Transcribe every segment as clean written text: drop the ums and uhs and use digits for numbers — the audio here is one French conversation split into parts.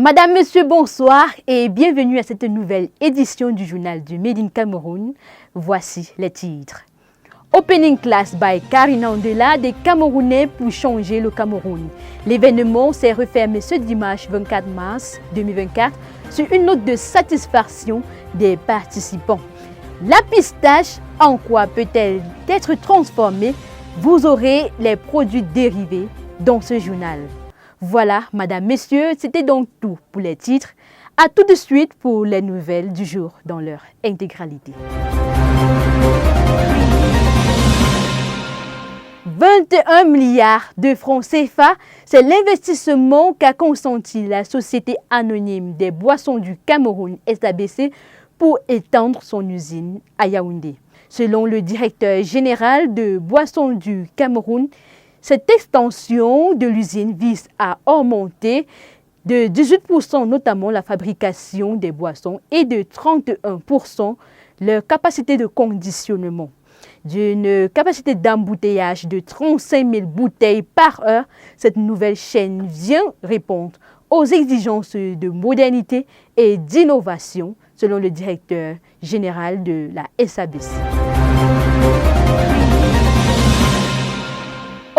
Madame, Monsieur, bonsoir et bienvenue à cette nouvelle édition du journal du Made in Cameroun. Voici les titres. Opening Class by Karina Ondela des Camerounais pour changer le Cameroun. L'événement s'est refermé ce dimanche 24 mars 2024 sur une note de satisfaction des participants. La pistache, en quoi peut-elle être transformée? Vous aurez les produits dérivés dans ce journal. Voilà, Madame, Messieurs, c'était donc tout pour les titres. À tout de suite pour les nouvelles du jour dans leur intégralité. 21 milliards de francs CFA, c'est l'investissement qu'a consenti la Société anonyme des boissons du Cameroun, SABC, pour étendre son usine à Yaoundé. Selon le directeur général de Boissons du Cameroun, cette extension de l'usine vise à augmenter de 18% notamment la fabrication des boissons et de 31% leur capacité de conditionnement. D'une capacité d'embouteillage de 35 000 bouteilles par heure, cette nouvelle chaîne vient répondre aux exigences de modernité et d'innovation, selon le directeur général de la SABC.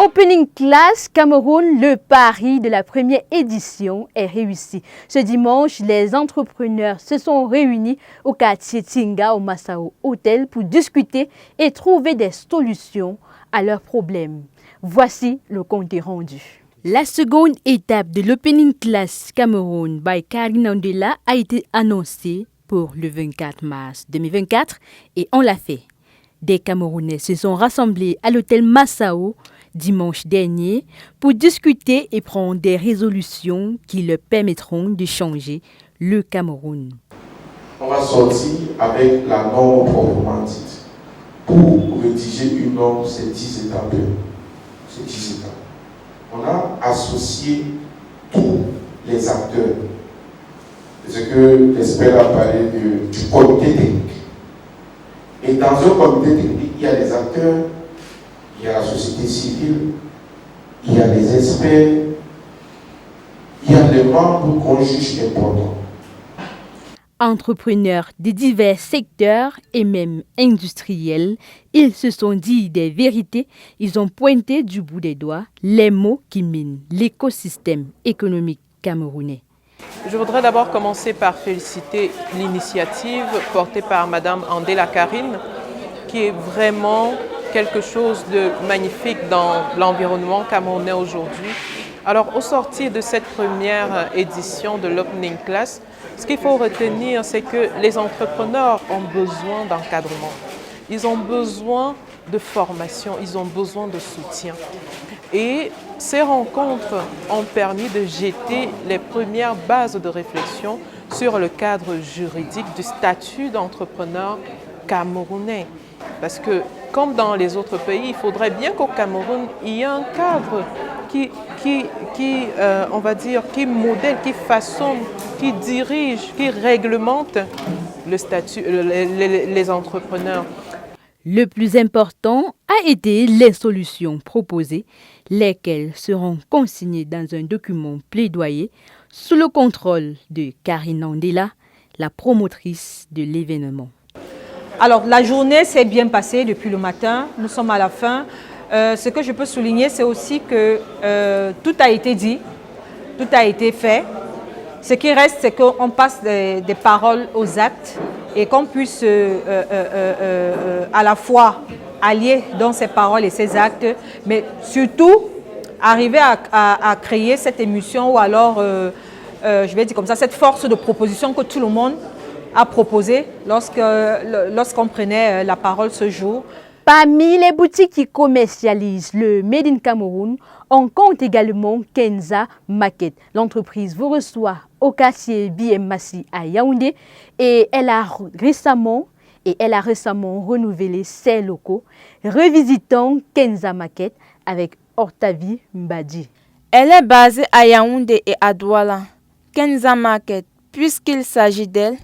Opening Class Cameroun, le pari de la première édition est réussi. Ce dimanche, les entrepreneurs se sont réunis au quartier Tinga au Massao Hotel pour discuter et trouver des solutions à leurs problèmes. Voici le compte rendu. La seconde étape de l'Opening Class Cameroun by Karina Ondela a été annoncée pour le 24 mars 2024 et on l'a fait. Des Camerounais se sont rassemblés à l'hôtel Massao dimanche dernier pour discuter et prendre des résolutions qui leur permettront de changer le Cameroun. On va sortir avec la norme proprement dite. Pour rédiger une norme, c'est 10 étapes. C'est 10 étapes. On a associé tous les acteurs. C'est ce que l'expert a parlé du comité technique. Et dans un comité technique, il y a les acteurs, il y a la société civile, il y a les experts, il y a les membres qu'on juge importants. Entrepreneurs de divers secteurs et même industriels, ils se sont dit des vérités, ils ont pointé du bout des doigts les maux qui minent l'écosystème économique camerounais. Je voudrais d'abord commencer par féliciter l'initiative portée par Madame Ondela Karine, qui est vraiment quelque chose de magnifique dans l'environnement camerounais aujourd'hui. Alors, au sortir de cette première édition de l'Opening Class, ce qu'il faut retenir, c'est que les entrepreneurs ont besoin d'encadrement. Ils ont besoin de formation, ils ont besoin de soutien. Et ces rencontres ont permis de jeter les premières bases de réflexion sur le cadre juridique du statut d'entrepreneur camerounais. Parce que, comme dans les autres pays, il faudrait bien qu'au Cameroun, il y ait un cadre qui modèle, qui façonne, qui dirige, qui réglemente le statut, les entrepreneurs. Le plus important a été les solutions proposées, lesquelles seront consignées dans un document plaidoyer sous le contrôle de Karina Ondela, la promotrice de l'événement. Alors, la journée s'est bien passée depuis le matin. Nous sommes à la fin. Ce que je peux souligner, c'est aussi que tout a été dit, tout a été fait. Ce qui reste, c'est qu'on passe des paroles aux actes et qu'on puisse à la fois allier dans ces paroles et ces actes, mais surtout arriver à créer cette émulsion ou alors, je vais dire comme ça, cette force de proposition que tout le monde a proposé lorsqu'on prenait la parole ce jour. Parmi les boutiques qui commercialisent le Made in Cameroun, on compte également Kenza Market. L'entreprise vous reçoit au quartier BM Massi à Yaoundé et elle a récemment renouvelé ses locaux, revisitant Kenza Market avec Octavie Mbadi. Elle est basée à Yaoundé et à Douala. Kenza Market, puisqu'il s'agit d'elle,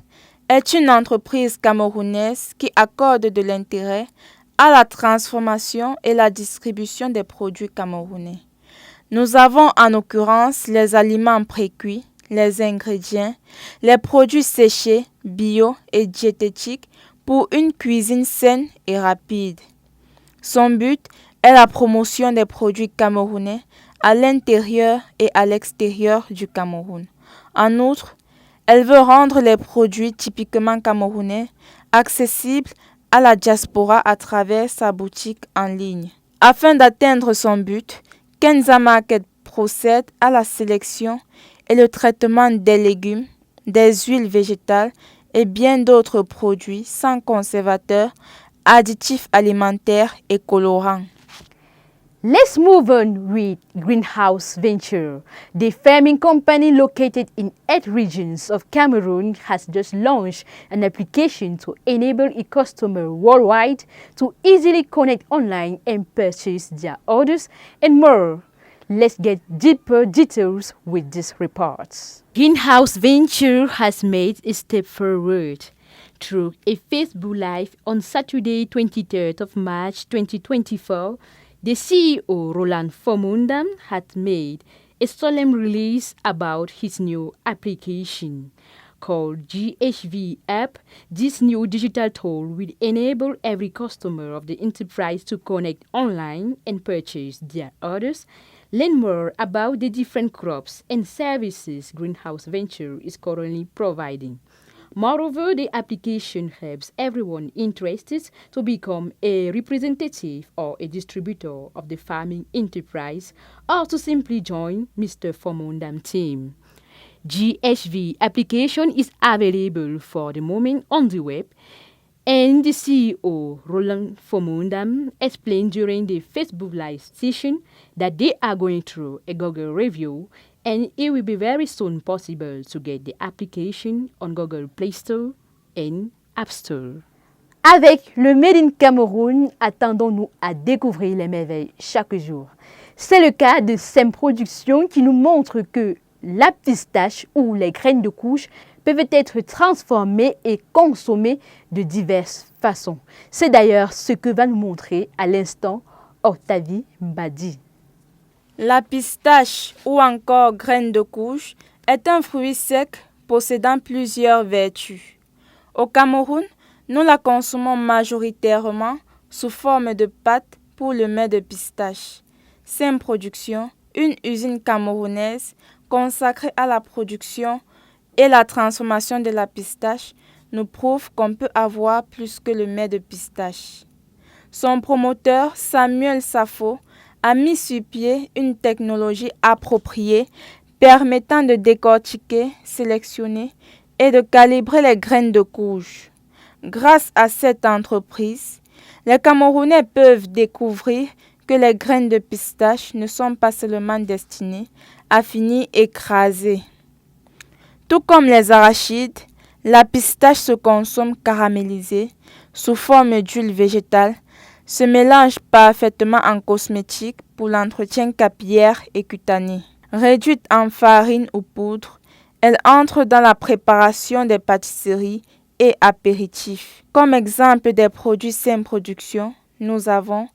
est une entreprise camerounaise qui accorde de l'intérêt à la transformation et la distribution des produits camerounais. Nous avons en l'occurrence les aliments précuits, les ingrédients, les produits séchés, bio et diététiques pour une cuisine saine et rapide. Son but est la promotion des produits camerounais à l'intérieur et à l'extérieur du Cameroun. En outre, elle veut rendre les produits typiquement camerounais accessibles à la diaspora à travers sa boutique en ligne. Afin d'atteindre son but, Kenza Market procède à la sélection et le traitement des légumes, des huiles végétales et bien d'autres produits sans conservateurs, additifs alimentaires et colorants. Let's move on with Greenhouse Venture. The farming company located in 8 regions of Cameroon has just launched an application to enable its customers worldwide to easily connect online and purchase their orders and more. Let's get deeper details with this report. Greenhouse Venture has made a step forward. Through a Facebook Live on Saturday, 23rd of March 2024, the CEO, Roland Fomundam, had made a solemn release about his new application. Called GHV App, this new digital tool will enable every customer of the enterprise to connect online and purchase their orders. Learn more about the different crops and services Greenhouse Venture is currently providing. Moreover, the application helps everyone interested to become a representative or a distributor of the farming enterprise or to simply join Mr. Fomundam team. GHV application is available for the moment on the web, and the CEO, Roland Fomundam, explained during the Facebook Live session that they are going through a Google review and it will be very soon possible to get the application on Google Play Store and App Store. Avec le Made in Cameroun, attendons-nous à découvrir les merveilles chaque jour. C'est le cas de SEM Production qui nous montre que la pistache ou les graines de couche peuvent être transformées et consommées de diverses façons. C'est d'ailleurs ce que va nous montrer à l'instant Octavie Mbadi. La pistache ou encore graine de couche est un fruit sec possédant plusieurs vertus. Au Cameroun, nous la consommons majoritairement sous forme de pâte pour le mets de pistache. SEM Production, une usine camerounaise consacrée à la production et la transformation de la pistache, nous prouve qu'on peut avoir plus que le mets de pistache. Son promoteur, Samuel Safo, a mis sur pied une technologie appropriée permettant de décortiquer, sélectionner et de calibrer les graines de couche. Grâce à cette entreprise, les Camerounais peuvent découvrir que les graines de pistache ne sont pas seulement destinées à finir écrasées. Tout comme les arachides, la pistache se consomme caramélisée sous forme d'huile végétale, se mélange parfaitement en cosmétique pour l'entretien capillaire et cutané. Réduite en farine ou poudre, elle entre dans la préparation des pâtisseries et apéritifs. Comme exemple des produits SEM Production, nous avons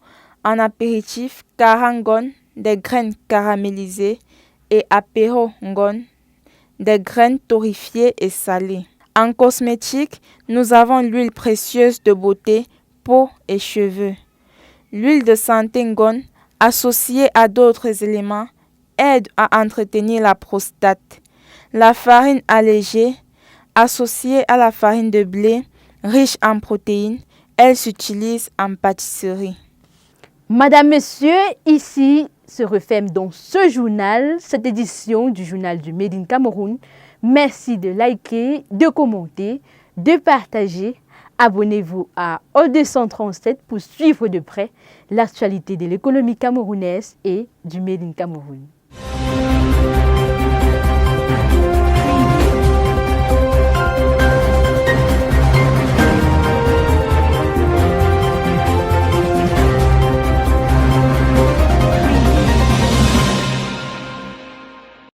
en apéritif Karangon, des graines caramélisées, et Apéro Ngon, des graines torréfiées et salées. En cosmétique, nous avons l'huile précieuse de beauté, peau et cheveux. L'huile de santé Ngon, associée à d'autres éléments, aide à entretenir la prostate. La farine allégée, associée à la farine de blé, riche en protéines, elle s'utilise en pâtisserie. Madame, Monsieur, ici se referme donc ce journal, cette édition du journal du Made in Cameroun. Merci de liker, de commenter, de partager. Abonnez-vous à O237 pour suivre de près l'actualité de l'économie camerounaise et du Made in Cameroun.